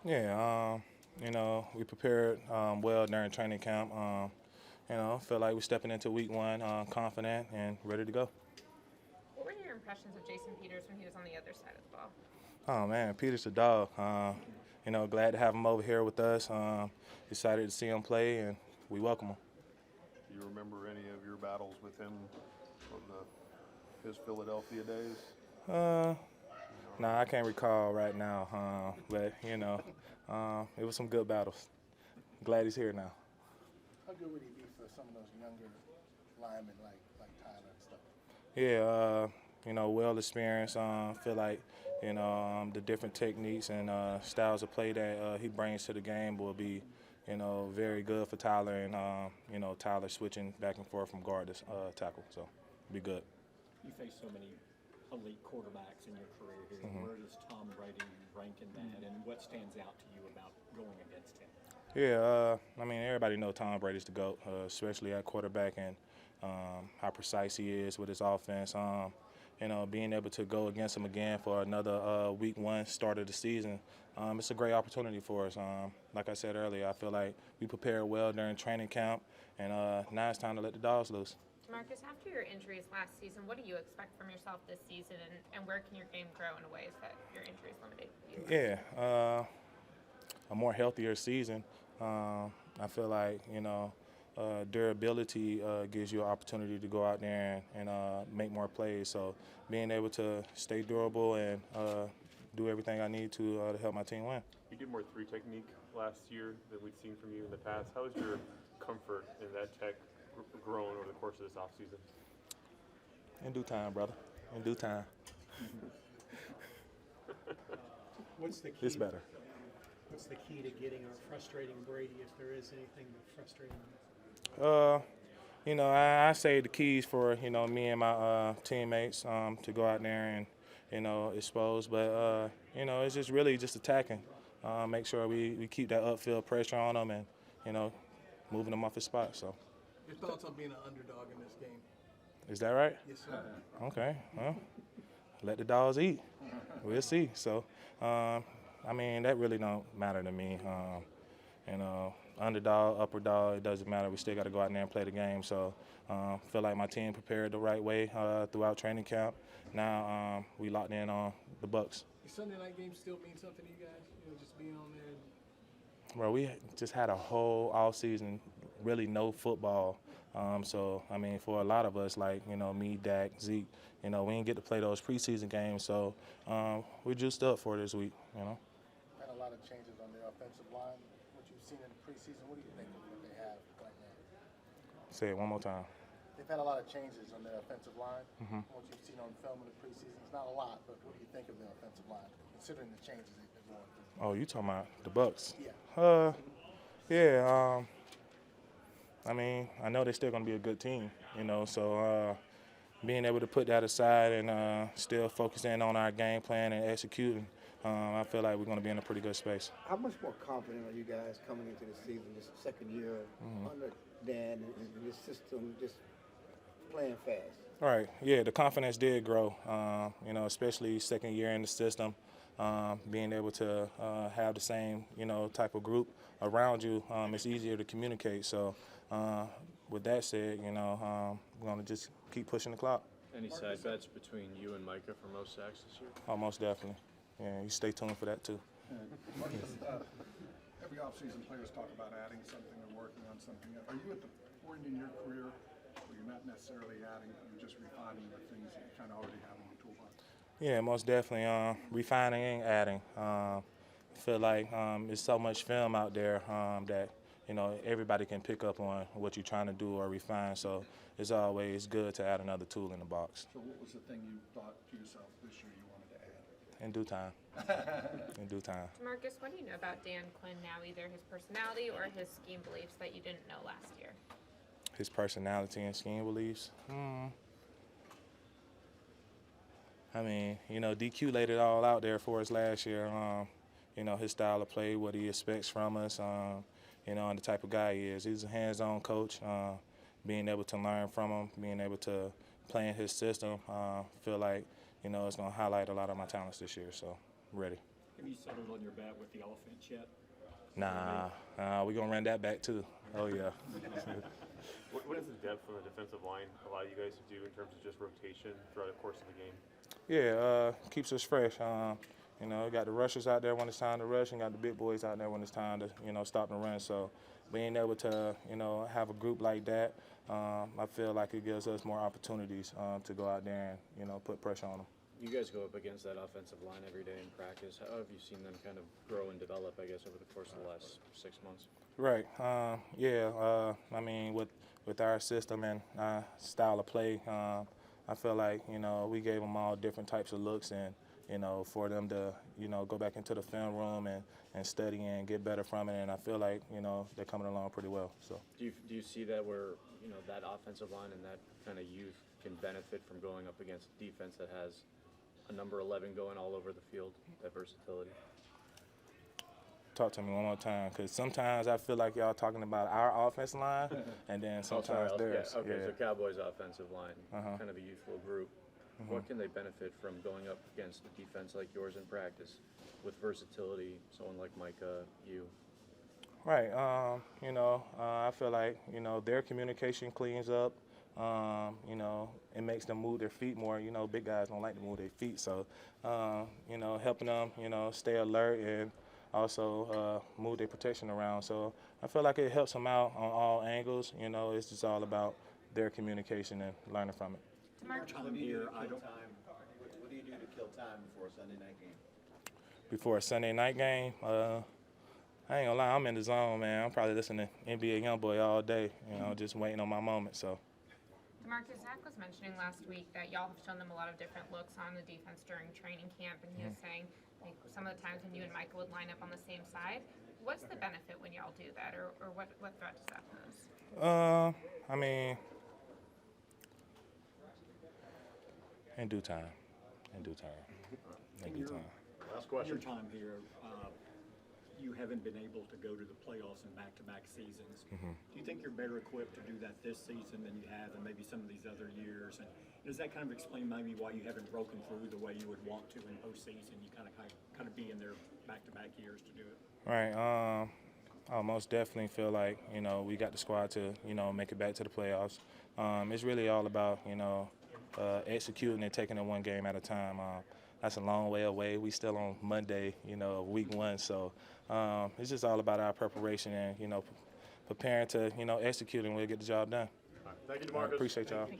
Yeah, we prepared well during training camp. Feel like we're stepping into week one confident and ready to go. What were your impressions of Jason Peters when he was on the other side of the ball? Oh man, Peter's the dog. Glad to have him over here with us. Excited to see him play, and we welcome him. Do you remember any of your battles with him from his Philadelphia days? Uh, nah, I can't recall right now, but it was some good battles. Glad he's here now. How good would he be for some of those younger linemen like Tyler and stuff? Yeah, well experienced. Feel like the different techniques and styles of play that he brings to the game will be, very good for Tyler and Tyler switching back and forth from guard to tackle. So, be good. You face so many elite quarterbacks in your career here. Mm-hmm. Where does Tom Brady rank in that, and what stands out to you about going against him? Yeah, everybody knows Tom Brady's the GOAT, especially at quarterback and how precise he is with his offense. Being able to go against him again for another week one start of the season, it's a great opportunity for us. Like I said earlier, I feel like we prepared well during training camp, and now it's time to let the dogs loose. DeMarcus, after your injuries last season, what do you expect from yourself this season, and where can your game grow in ways that your injuries limited you? Yeah, a more healthier season. I feel like, durability gives you an opportunity to go out there and make more plays. So being able to stay durable and do everything I need to help my team win. You did more three technique last year than we'd seen from you in the past. How has your comfort in that tech grown over the course of this offseason? In due time, brother. In due time. What's the key? It's better. What's the key to getting or frustrating Brady, if there is anything frustrating him? I say the keys for me and my teammates to go out there and expose, but it's just really just attacking. Make sure we keep that upfield pressure on them and moving them off his spot. So. Your thoughts on being an underdog in this game? Is that right? Yes, sir. Okay. Well, let the dogs eat. We'll see. So, that really don't matter to me. Underdog, upper dog, it doesn't matter. We still got to go out there and play the game. So, feel like my team prepared the right way throughout training camp. Now we locked in on the Bucks. The Sunday night game still mean something to you guys? Just being on there. Well, we just had a whole off season, really no football. For a lot of us, like me, Dak, Zeke, we didn't get to play those preseason games. So we're juiced up for this week. Had a lot of changes on their offensive line. What you've seen in the preseason, what do you think of what they have right now? Say it one more time. They've had a lot of changes on their offensive line. Mm-hmm. What you've seen on film in the preseason, it's not a lot, but what do you think of their offensive line, considering the changes they've been going through? Oh, you talking about the Bucks? Yeah. Yeah. I know they're still going to be a good team, so being able to put that aside and still focus in on our game plan and executing, I feel like we're going to be in a pretty good space. How much more confident are you guys coming into the season, this second year under Dan and this system, just playing fast? All right. Yeah, the confidence did grow, especially second year in the system. Being able to have the same, type of group around you, it's easier to communicate. So with that said, we're going to just keep pushing the clock. Any side bets between you and Micah for most sacks this year? Oh, most definitely. Yeah, you stay tuned for that too. Every offseason, players talk about adding something or working on something. Are you at the point in your career where you're not necessarily adding, you're just refining the things that you kind of already have in the toolbox? Yeah, most definitely. Refining and adding. I feel like there's so much film out there that everybody can pick up on what you're trying to do or refine. So it's always good to add another tool in the box. So what was the thing you thought to yourself this year you wanted to add? In due time. In due time. DeMarcus, what do you know about Dan Quinn now, either his personality or his scheme beliefs that you didn't know last year? His personality and scheme beliefs? DQ laid it all out there for us last year. His style of play, what he expects from us, and the type of guy he is. He's a hands-on coach. Being able to learn from him, being able to play in his system, feel like, it's going to highlight a lot of my talents this year. So, ready. Have you settled on your bet with the offense yet? Nah, we're going to run that back too. Oh, yeah. What does the depth on the defensive line allow you guys to do in terms of just rotation throughout the course of the game? Yeah, keeps us fresh. You know, got the rushers out there when it's time to rush, and got the big boys out there when it's time to, you know, stop and run. So being able to, you know, have a group like that, I feel like it gives us more opportunities to go out there and, you know, put pressure on them. You guys go up against that offensive line every day in practice. How have you seen them kind of grow and develop, I guess, over the course of the last 6 months? Right. I mean, with our system and style of play, I feel like, you know, we gave them all different types of looks, and, you know, for them to, you know, go back into the film room and study and get better from it. And I feel like, you know, they're coming along pretty well. So. Do you see that where, you know, that offensive line and that kind of youth can benefit from going up against a defense that has a number 11 going all over the field, that versatility? Talk to me one more time, because sometimes I feel like y'all talking about our offensive line, and then sometimes theirs. Yeah, okay, yeah. so Cowboys offensive line, Uh-huh. kind of a youthful group. What can they benefit from going up against a defense like yours in practice with versatility, someone like Micah, you? Right. You know, I feel like, you know, their communication cleans up. You know, it makes them move their feet more. You know, big guys don't like to move their feet. So, you know, helping them, you know, stay alert and also move their protection around. So I feel like it helps them out on all angles. You know, it's just all about their communication and learning from it. Time here, I don't. What do you do to kill time before a Sunday night game? Before a Sunday night game, I ain't gonna lie, I'm in the zone, man. I'm probably listening to NBA Youngboy all day, you know, just waiting on my moment. So. DeMarcus, Zach was mentioning last week that y'all have shown them a lot of different looks on the defense during training camp, and he was saying like some of the times when you and Michael would line up on the same side. What's the benefit when y'all do that, or what threat does that pose? I mean, in due time. In due time. In due time. Last In your question. time here, you haven't been able to go to the playoffs in back-to-back seasons. Do you think you're better equipped to do that this season than you have in maybe some of these other years? And does that kind of explain maybe why you haven't broken through the way you would want to in postseason? You kind of be in there back-to-back years to do it. Right. I most definitely feel like, you know, we got the squad to, you know, make it back to the playoffs. It's really all about, you know, executing and taking it one game at a time. That's a long way away. We still on Monday, you know, of week 1. So it's just all about our preparation and, you know, preparing to, you know, execute, and we'll get the job done. Thank you, I DeMarcus. appreciate y'all. Thank you.